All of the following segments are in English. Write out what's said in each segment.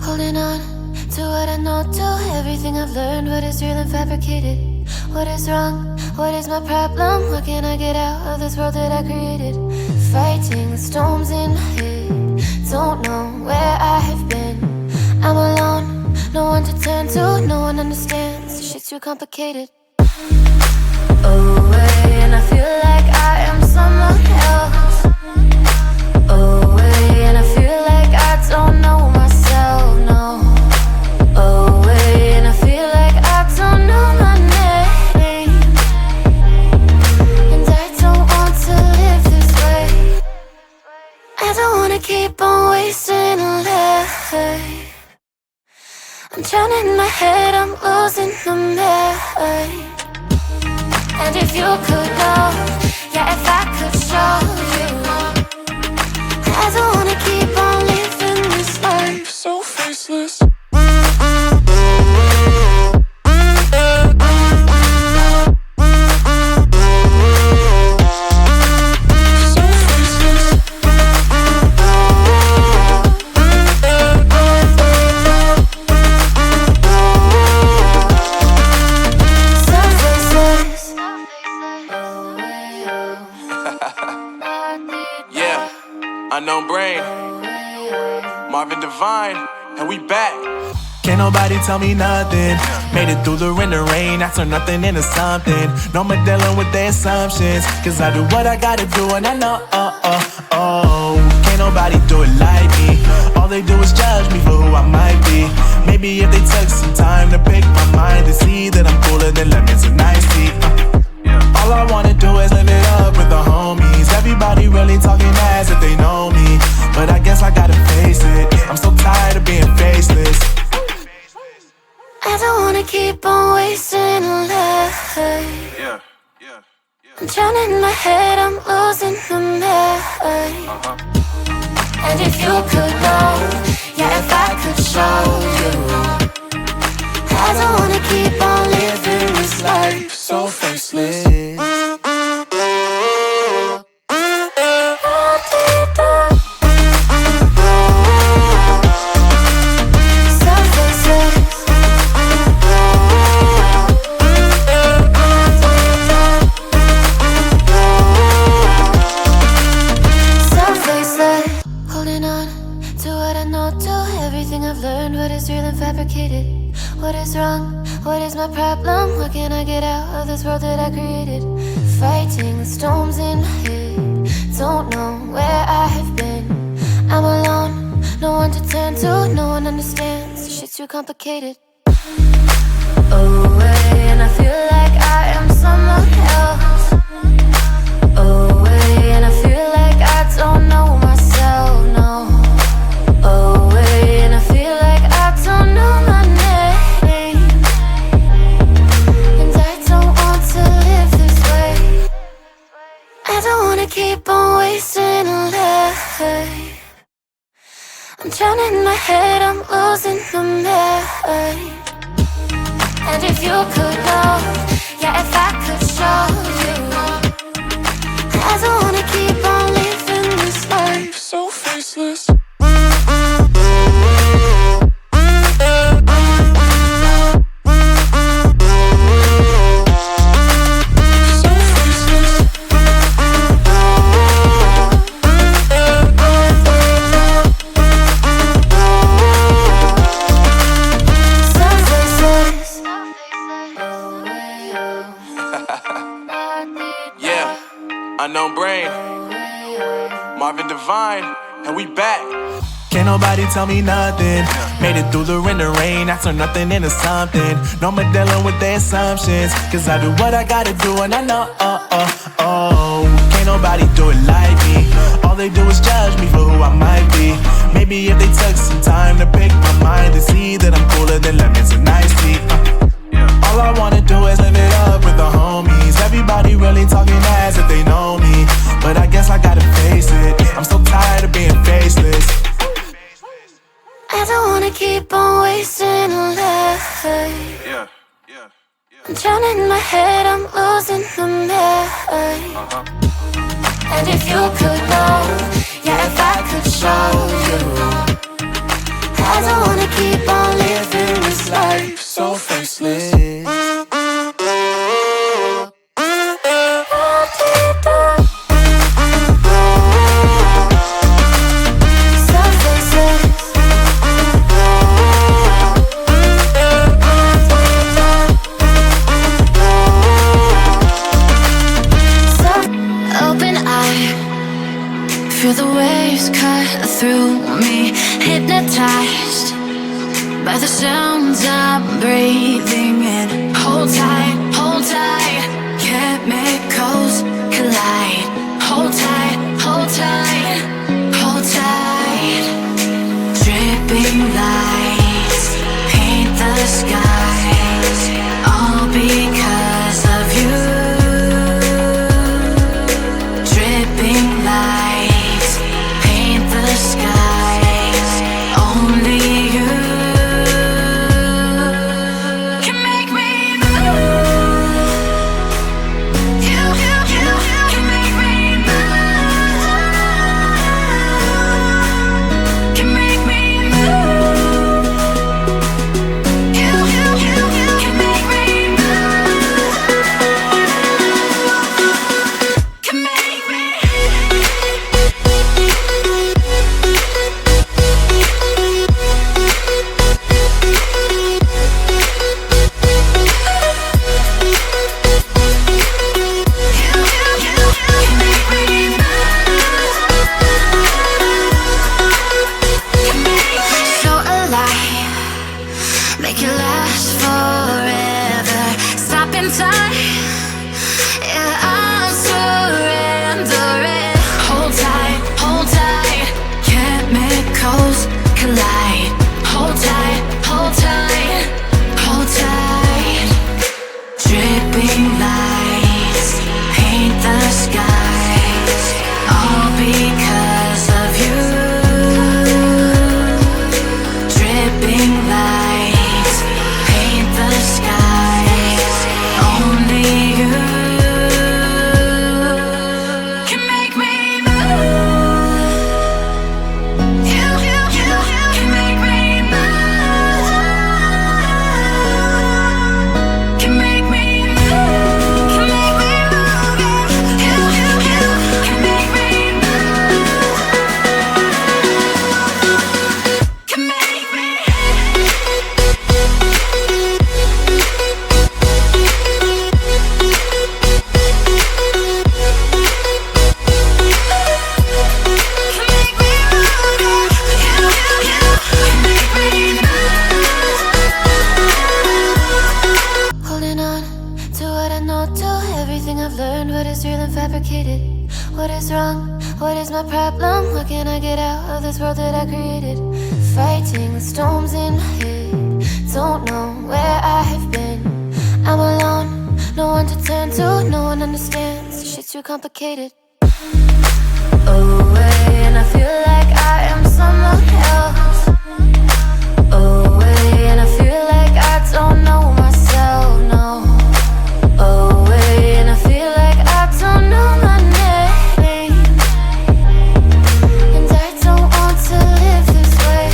Holding on to what I know, to everything I've learned. What is real and fabricated? What is wrong? What is my problem? What can I get out of this world that I created? Fighting the storms in my head. Don't know where I have been. I'm alone, no one to turn to. No one understands, this shit's too complicated. Away, and I feel like I am someone else. Away, and I feel like I don't know myself, no. Away, and I feel like I don't know my name. And I don't want to live this way. I don't wanna keep on wasting life. I'm drowning in my head, I'm losing the mind. And if you could know, yeah, if I could show you, I don't wanna keep on living this life so faceless. Unknown brain, Marvin Divine, and we back. Can't nobody tell me nothing. Made it through the wind and rain, I turn nothing into something. No more dealing with their assumptions, cause I do what I gotta do and I know, can't nobody do it like me. All they do is judge me for who I might be. Maybe if they took some time to pick my mind and see that I'm cooler than lemons and iced tea. All I wanna do is live it up with the homies. Everybody really talking as if they know me, but I guess I gotta face it. I'm so tired of being faceless. I don't wanna keep on wasting life. I'm drowning in my head, I'm losing the mind. And if you could know, yeah, if I could show you, I don't wanna keep on living this life so faceless. What is wrong? What is my problem? What can I get out of this world that I created? Fighting the storms in my head. Don't know where I have been. I'm alone, no one to turn to. No one understands, this shit's too complicated. Away, and I feel like I am someone else. Away, and I feel like I don't know myself, no. Away, and I feel like I don't know my name. I don't wanna keep on wasting life. I'm drowning in my head, I'm losing the mind. And if you could know, yeah, if I could show you, I don't wanna keep on living this life so faceless. Unknown brain, Marvin Divine, and we back. Can't nobody tell me nothing. Made it through the wind and rain, I turn nothing into something. No more dealing with their assumptions, cause I do what I gotta do and I know, can't nobody do it like me. All they do is judge me for who I might be. Maybe if they took some time to pick my mind and see that I'm cooler than lemons and iced tea. All I wanna do is live it up with the homies. Everybody really talking as if they know me, but I guess I gotta face it. I'm so tired of being faceless. I don't wanna keep on wasting life. I'm drowning in my head, I'm losing the mind. And if you could know, yeah, if I could show you, I don't wanna keep life so faceless. Feel the waves cut through me, hypnotized by the sounds I'm breathing in. Hold tight, chemicals collide. Hold tight, hold tight, hold tight. Dripping lights paint the skies, all because of you. Dripping lights paint the skies, only you can make me move. You can make me move. Can make me move. You can make me move. Can make me. So alive, make it last forever. Stop in time, yeah, I'm surrendering. Hold tight, chemicals collide. Hold tight, hold tight, hold tight. Dripping lights paint the skies, all because of you. Dripping lights paint the skies, only you can make me move. You can make me move. Can make me move. Can make me move. You can make me move. Can make me. Holding on to what I know, to everything I've learned. What is real and fabricated? What is wrong? What is my problem? How can I get out of this world that I created? Fighting the storms in my head. Don't know where I have been. I'm alone, no one to turn to, no one understands. Shit's too complicated. Away, and I feel like I am someone else. Away, and I feel like I don't know myself, no. Away, and I feel like I don't know my name. And I don't want to live this way.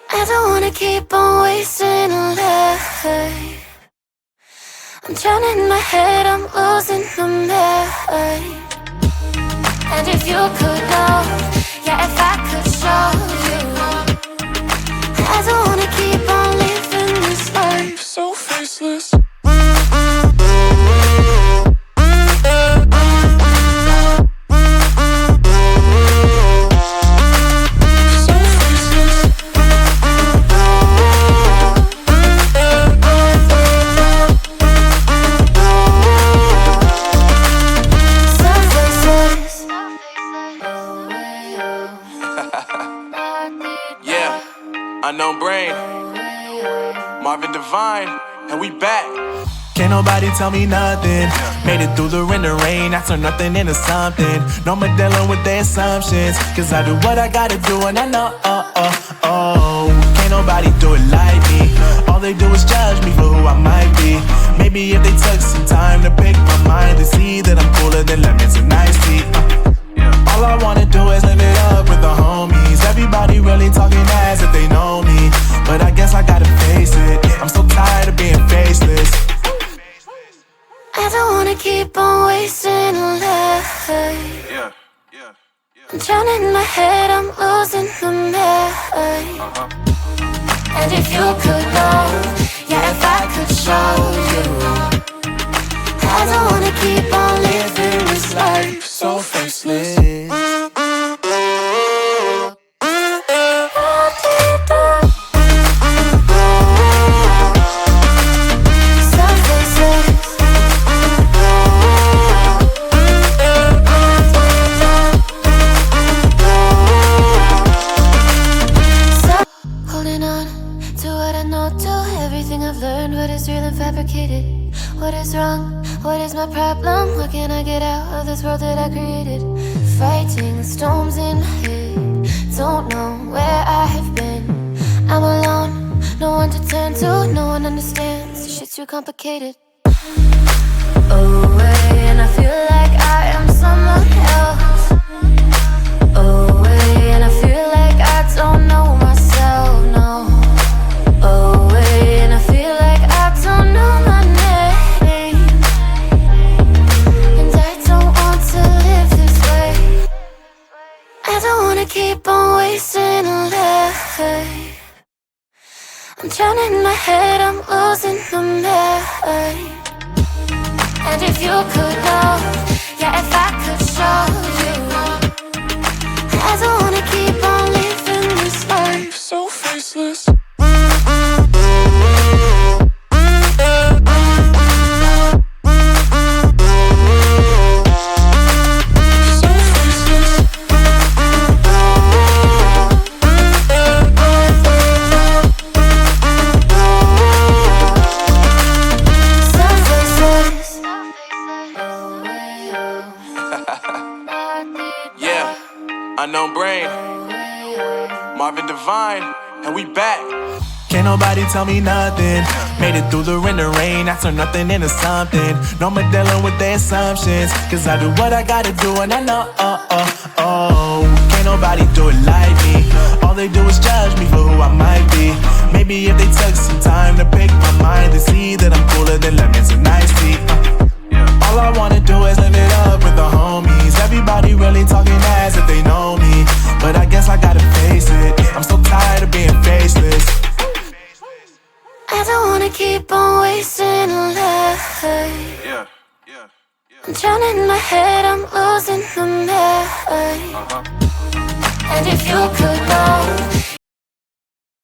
I don't wanna keep on wasting a life. I'm drowning in my head, I'm losing my mind. And if you could know, yeah, if I could show you, I don't wanna keep on living this life so faceless. Yeah, unknown brain, Marvin Divine, and we back. Can't nobody tell me nothing. Made it through the rain and rain, I turn nothing into something. No more dealing with their assumptions, cause I do what I gotta do and I know, can't nobody do it like me. All they do is judge me for who I might be. Maybe if they took some time to pick my mind, they see that I'm cooler than lemons and iced tea. All I wanna do is live it up with the homies. Everybody really talking ass if they know me, but I guess I gotta fake keep on wasting life. Yeah. I'm drowning in my head, I'm losing my mind. And if you could know, yeah, if I could show you, I don't wanna keep on living this life so faceless. Holding on to what I know, to everything I've learned, what is real and fabricated. What is wrong? What is my problem? What can I get out of this world that I created? Fighting the storms in my head, don't know where I have been. I'm alone, no one to turn to, no one understands. This shit's too complicated. Away, and I feel like I am someone else. Away, and I feel like I don't know myself, no. Away, and I feel like I don't know my name. And I don't want to live this way. I don't wanna keep on wasting life. I'm drowning in my head, I'm losing my mind. And if you could know, yeah, if I could show you, I don't wanna keep on living this life so faceless. Yeah. Unknown Brain. Marvin Divine. And we back. Can't nobody tell me nothing. Made it through the rain, I turned nothing into something. No more dealing with their assumptions, cause I do what I gotta do and I know, can't nobody do it like me. All they do is judge me for who I might be. Maybe if they took some time to pick my mind, they see that I'm cooler than lemons and iced tea. All I wanna do is live it up with the homies. Everybody really talking as if they know me, but I guess I gotta face it. I'm so tired of being faceless. I don't wanna keep on wasting life. Yeah. I'm drowning in my head, I'm losing my mind. And if you could know,